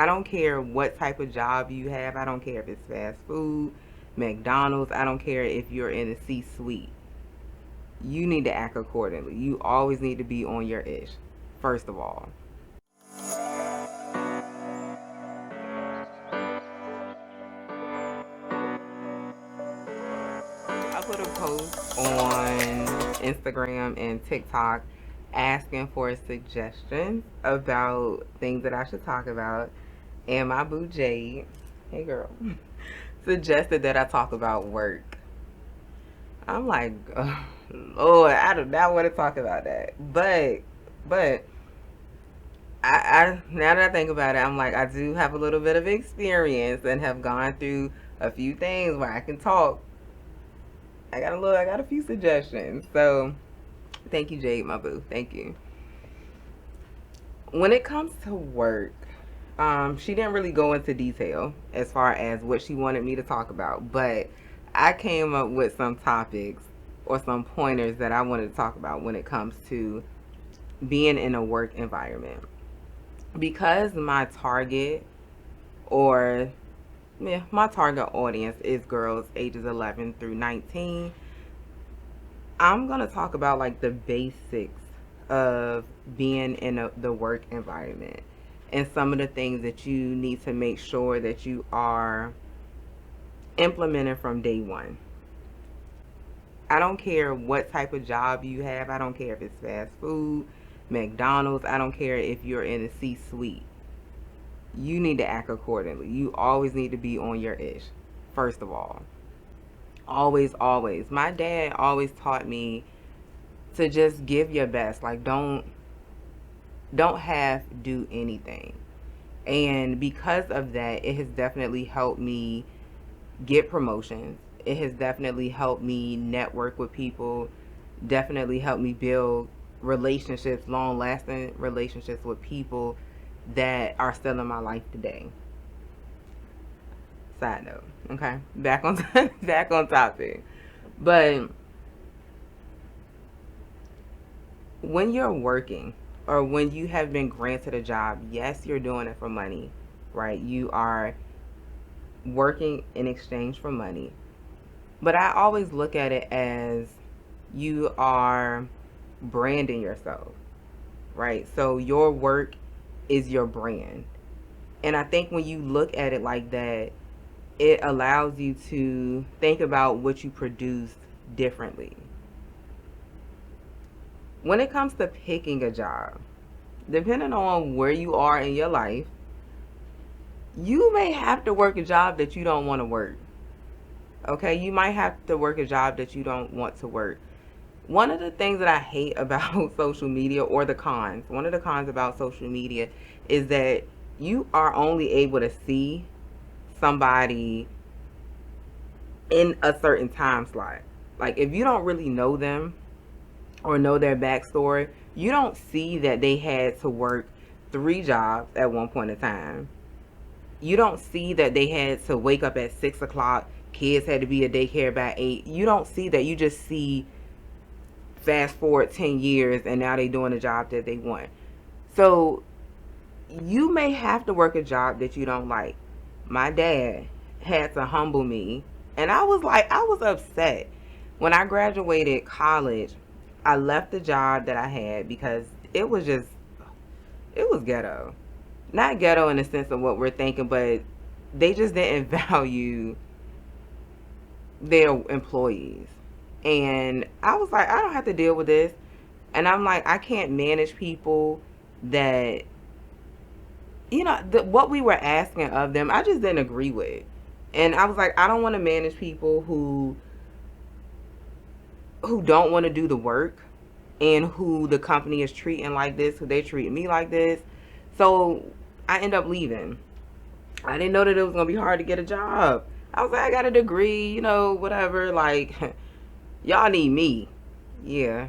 I don't care what type of job you have. I don't care if it's fast food, McDonald's. I don't care if you're in a C-suite. You need to act accordingly. You always need to be on your ish, first of all. I put a post on Instagram and TikTok asking for suggestions about things that I should talk about. And my boo Jade, hey girl, suggested that I talk about work. I'm like, oh, Lord, I do not want to talk about that. But I now that I think about it, I'm like, I do have a little bit of experience and have gone through a few things where I can talk. I got a few suggestions. So thank you, Jade, my boo. Thank you. When it comes to work, she didn't really go into detail as far as what she wanted me to talk about, but I came up with some topics or some pointers that I wanted to talk about when it comes to being in a work environment. Because my target or yeah, my target audience is girls ages 11 through 19. I'm going to talk about like the basics of being in the work environment and some of the things that you need to make sure that you are implementing from day one. I don't care what type of job you have. I don't care if it's fast food, McDonald's. I don't care if you're in a C-suite. You need to act accordingly. You always need to be on your ish, first of all. Always, always. My dad always taught me to just give your best. Like don't have to do anything. And because of that, it has definitely helped me get promotions. It has definitely helped me network with people, definitely helped me build relationships, long lasting relationships with people that are still in my life today. Side note, okay? Back on back on topic. But when you're working or when you have been granted a job, yes, you're doing it for money, right? You are working in exchange for money. But I always look at it as you are branding yourself, right? So your work is your brand. And I think when you look at it like that, it allows you to think about what you produce differently. When it comes to picking a job, depending on where you are in your life, you may have to work a job that you don't want to work. Okay, you might have to work a job that you don't want to work. One of the things that I hate about social media, or the cons, one of the cons about social media is that you are only able to see somebody in a certain time slot. Like if you don't really know them or know their backstory, you don't see that they had to work 3 jobs at one point in time. You don't see that they had to wake up at 6 o'clock. Kids had to be at daycare by 8. You don't see that. You just see fast forward 10 years and now they doing a job that they want. So you may have to work a job that you don't like. My dad had to humble me, and I was like, I was upset. When I graduated college, I left the job that I had because it was ghetto. Not ghetto in the sense of what we're thinking, but they just didn't value their employees. And I was like, I don't have to deal with this. And I'm like, I can't manage people that, what we were asking of them, I just didn't agree with. And I was like, I don't want to manage people who don't want to do the work and who the company is treating like this, who they treat me like this. So I end up leaving. I didn't know that it was going to be hard to get a job. I was like, I got a degree, whatever. Like, y'all need me. Yeah.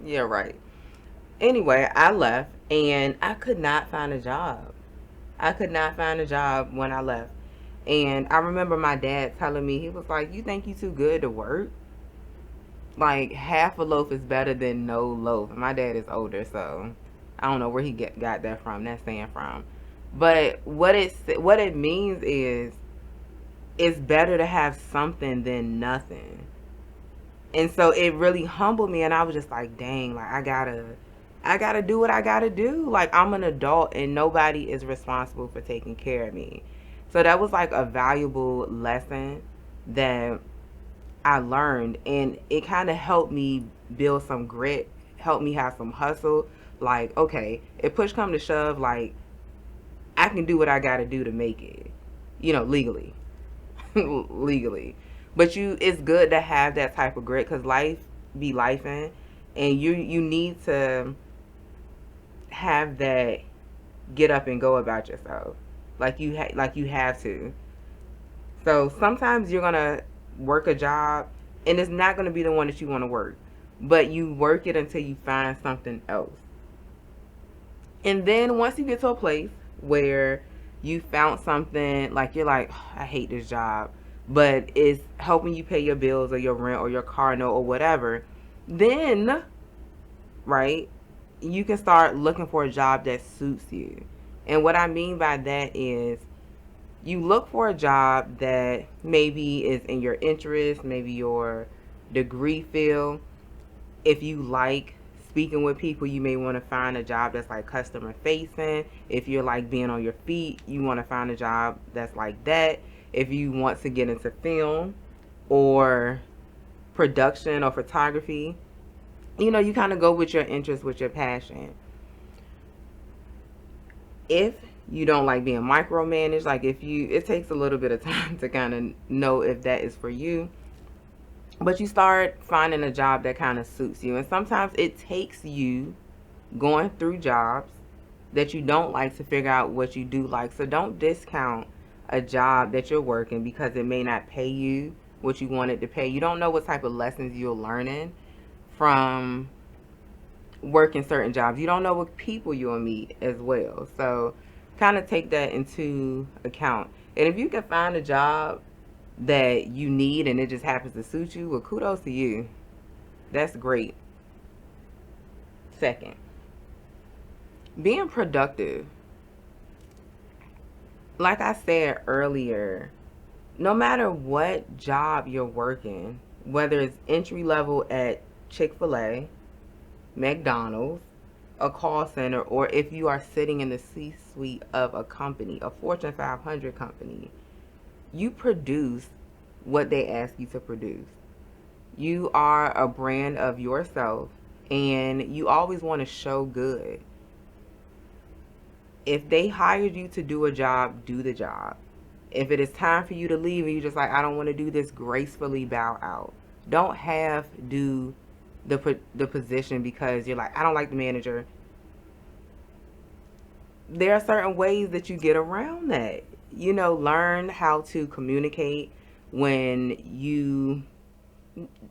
Yeah, right. Anyway, I left and I could not find a job. I could not find a job when I left. And I remember my dad telling me, he was like, you think you too good to work? Like, half a loaf is better than no loaf. My dad is older, so I don't know where he got that from, that saying from. But what it means is it's better to have something than nothing. And so it really humbled me, and I was just like, dang, like I gotta do what I gotta do. Like, I'm an adult and nobody is responsible for taking care of me. So that was like a valuable lesson that I learned, and it kind of helped me build some grit, helped me have some hustle. Like, okay, if push come to shove, like I can do what I gotta do to make it, legally. Legally. But it's good to have that type of grit, because life be lifing, and you need to have that get up and go about yourself, like you have to. So sometimes you're gonna work a job, and it's not gonna be the one that you want to work, but you work it until you find something else. And then once you get to a place where you found something, like you're like, "Oh, I hate this job," but it's helping you pay your bills or your rent or your car note or whatever, then, right, you can start looking for a job that suits you. And what I mean by that is you look for a job that maybe is in your interest, maybe your degree field. If you like speaking with people, you may want to find a job that's like customer facing. If you're like being on your feet, you want to find a job that's like that. If you want to get into film or production or photography, you kind of go with your interest, with your passion. If you don't like being micromanaged, like it takes a little bit of time to kind of know if that is for you, but you start finding a job that kind of suits you. And sometimes it takes you going through jobs that you don't like to figure out what you do like. So don't discount a job that you're working because it may not pay you what you want it to pay. You don't know what type of lessons you're learning from working certain jobs. You don't know what people you'll meet as well. So kind of take that into account. And if you can find a job that you need and it just happens to suit you, well, kudos to you. That's great. Second, being productive. Like I said earlier, no matter what job you're working, whether it's entry level at Chick-fil-A, McDonald's, a call center, or if you are sitting in the C-suite of a company, a Fortune 500 company, you produce what they ask you to produce. You are a brand of yourself, and you always want to show good. If they hired you to do a job, do the job. If it is time for you to leave and you're just like, I don't want to do this, gracefully bow out. Don't have do the position because you're like, I don't like the manager. There are certain ways that you get around that. Learn how to communicate when you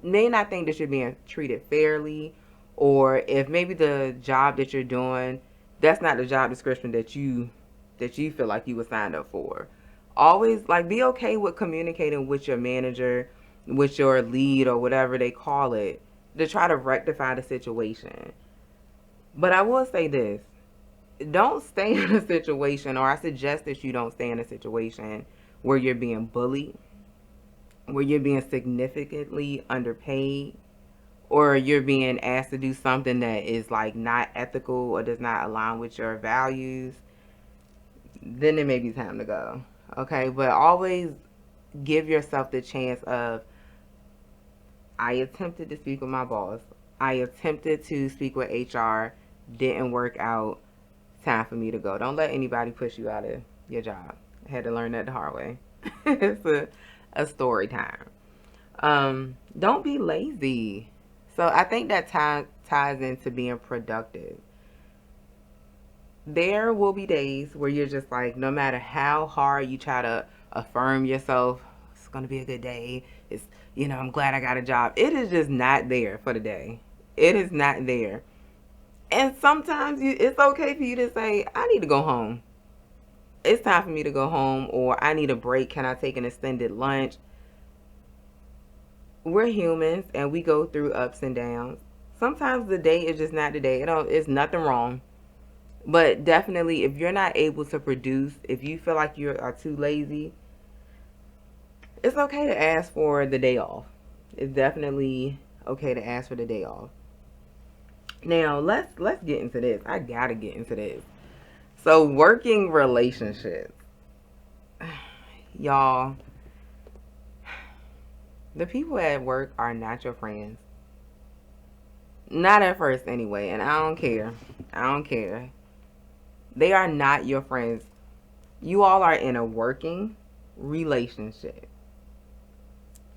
may not think that you're being treated fairly, or if maybe the job that you're doing, that's not the job description that you feel like you were signed up for. Always, like, be okay with communicating with your manager, with your lead, or whatever they call it, to try to rectify the situation. But I will say this: don't stay in a situation, or I suggest that you don't stay in a situation where you're being bullied, where you're being significantly underpaid, or you're being asked to do something that is like not ethical or does not align with your values. Then it may be time to go. Okay, but always give yourself the chance of, I attempted to speak with my boss, I attempted to speak with HR, didn't work out, time for me to go. Don't let anybody push you out of your job. I had to learn that the hard way. It's a story time. Don't be lazy. So I think that ties into being productive. There will be days where you're just like, no matter how hard you try to affirm yourself, it's going to be a good day. I'm glad I got a job. It is just not there for the day. It is not there. And sometimes it's okay for you to say, I need to go home. It's time for me to go home, or I need a break. Can I take an extended lunch? We're humans and we go through ups and downs. Sometimes the day is just not the day. It's nothing wrong. But definitely, if you're not able to produce, if you feel like you are too lazy, it's okay to ask for the day off. It's definitely okay to ask for the day off. Now, let's get into this. I gotta get into this. So, working relationships. Y'all, the people at work are not your friends. Not at first, anyway, and I don't care. I don't care. They are not your friends. You all are in a working relationship.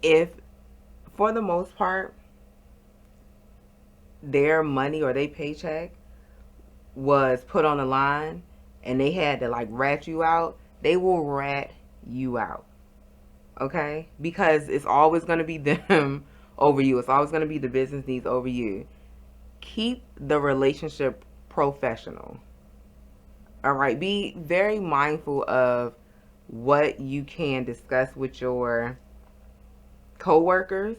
If, for the most part, their money or their paycheck was put on the line and they had to like rat you out, they will rat you out. Okay? Because it's always going to be them over you. It's always going to be the business needs over you. Keep the relationship professional. All right? Be very mindful of what you can discuss with your coworkers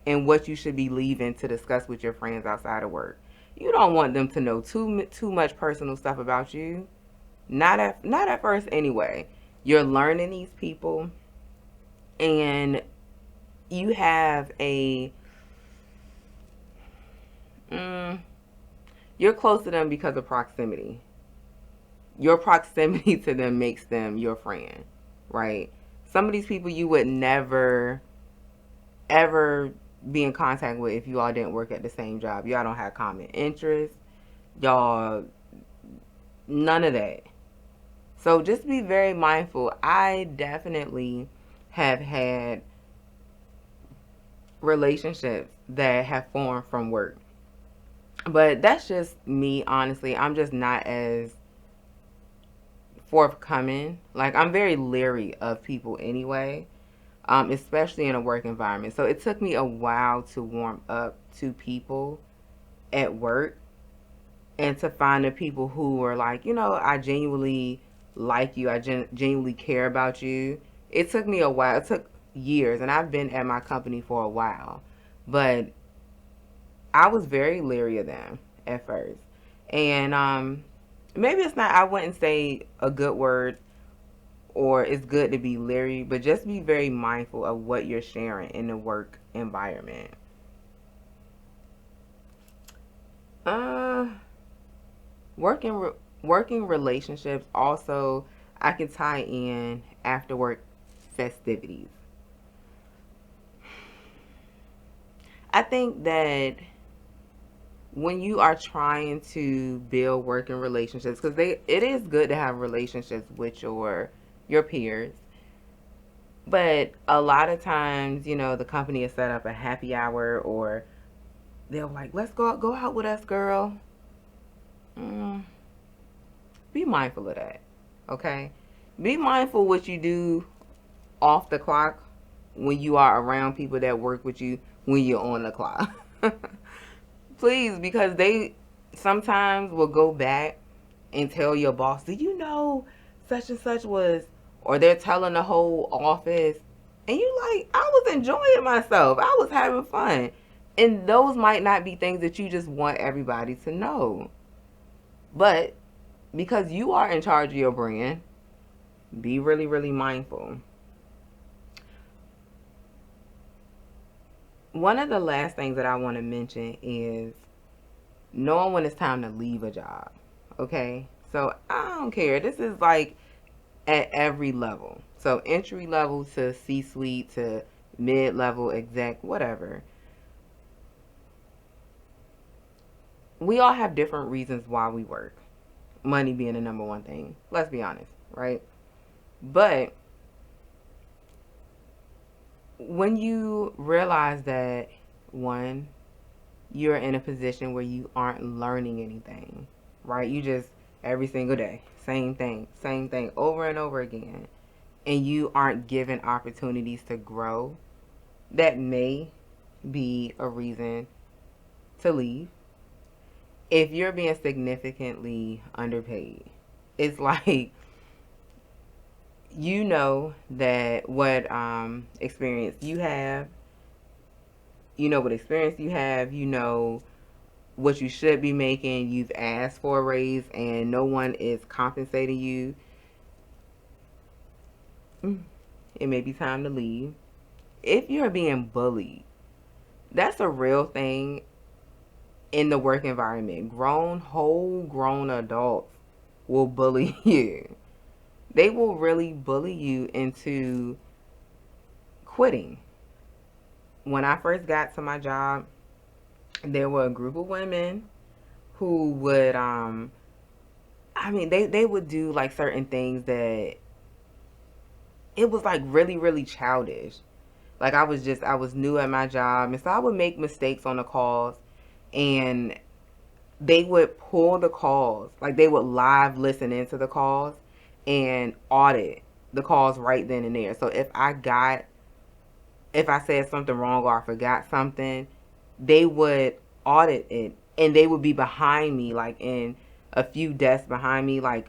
and what you should be leaving to discuss with your friends outside of work. You don't want them to know too much personal stuff about you. Not at first anyway. You're learning these people and you have a mm, you're close to them because of proximity. Your proximity to them makes them your friend, right? Some of these people you would never ever be in contact with if you all didn't work at the same job. Y'all don't have common interests. Y'all, none of that. So just be very mindful. I definitely have had relationships that have formed from work. But that's just me, honestly. I'm just not as forthcoming. Like, I'm very leery of people anyway, especially in a work environment. So it took me a while to warm up to people at work and to find the people who were like, I genuinely like you, I genuinely care about you. It took me a while. It took years, and I've been at my company for a while, but I was very leery of them at first. And maybe it's not, I wouldn't say a good word or it's good to be leery, but just be very mindful of what you're sharing in the work environment. Uh, working working relationships also, I can tie in after work festivities. I think that when you are trying to build working relationships, because it is good to have relationships with your peers, but a lot of times, the company has set up a happy hour, or they're like, let's go out with us, girl. mm, be mindful of that. Okay, be mindful what you do off the clock when you are around people that work with you when you're on the clock. Please, because they sometimes will go back and tell your boss, "Did you know such and such was," or they're telling the whole office, and you like, I was enjoying myself, I was having fun, and those might not be things that you just want everybody to know, but because you are in charge of your brand, be really, really mindful. One of the last things that I want to mention is knowing when it's time to leave a job. Okay? So I don't care. This is like at every level. So entry level to C suite to mid level exec, whatever. We all have different reasons why we work. Money being the number one thing. Let's be honest, right? But when you realize that, one, you're in a position where you aren't learning anything, right? You just every single day, same thing over and over again, and you aren't given opportunities to grow, that may be a reason to leave. If you're being significantly underpaid, it's like, that what experience you have, what experience you have, what you should be making, you've asked for a raise, and no one is compensating you, it may be time to leave. If you're being bullied, that's a real thing in the work environment. Whole grown adults will bully you. They will really bully you into quitting. When I first got to my job, there were a group of women who would they would do like certain things that it was like really, really childish. Like I was new at my job, and so I would make mistakes on the calls, and they would pull the calls, like they would live listen into the calls and audit the calls right then and there. So if I said something wrong or I forgot something, they would audit it, and they would be behind me, like in a few desks behind me, like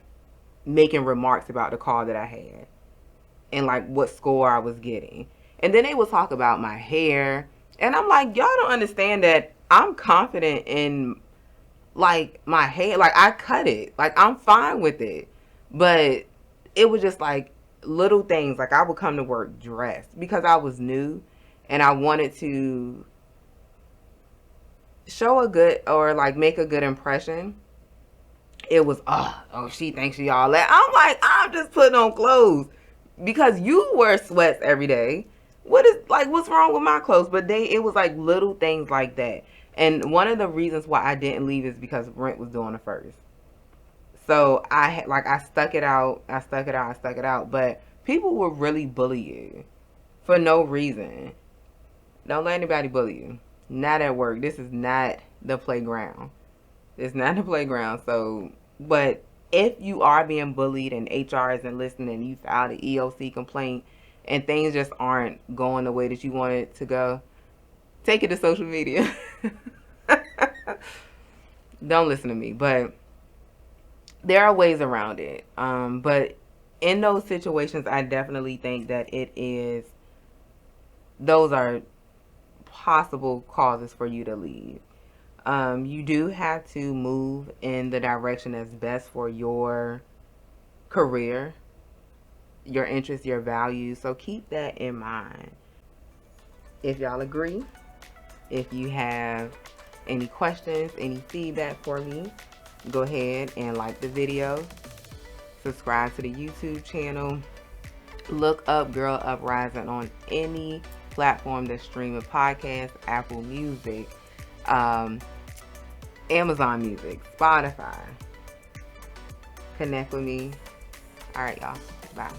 making remarks about the call that I had and like what score I was getting. And then they would talk about my hair. And I'm like, y'all don't understand that I'm confident in like my hair. Like I cut it. Like I'm fine with it. But it was just like little things. Like I would come to work dressed because I was new and I wanted to show a good or like make a good impression. It was, oh, she thinks she all that. I'm like, I'm just putting on clothes because you wear sweats every day. What's wrong with my clothes? But it was like little things like that. And one of the reasons why I didn't leave is because rent was due on the first. So I stuck it out. I stuck it out. I stuck it out. But people will really bully you for no reason. Don't let anybody bully you. Not at work. This is not the playground. It's not the playground. So, but if you are being bullied and HR isn't listening and you filed an EOC complaint and things just aren't going the way that you want it to go, take it to social media. Don't listen to me. But there are ways around it. But in those situations, I definitely think that those are possible causes for you to leave. You do have to move in the direction that's best for your career, your interests, your values. So keep that in mind. If y'all agree, if you have any questions, any feedback for me, go ahead and like the video, subscribe to the YouTube channel, look up Girl Uprising on any platform that's streaming podcasts, Apple Music, Amazon Music, Spotify. Connect with me. All right, y'all. Bye.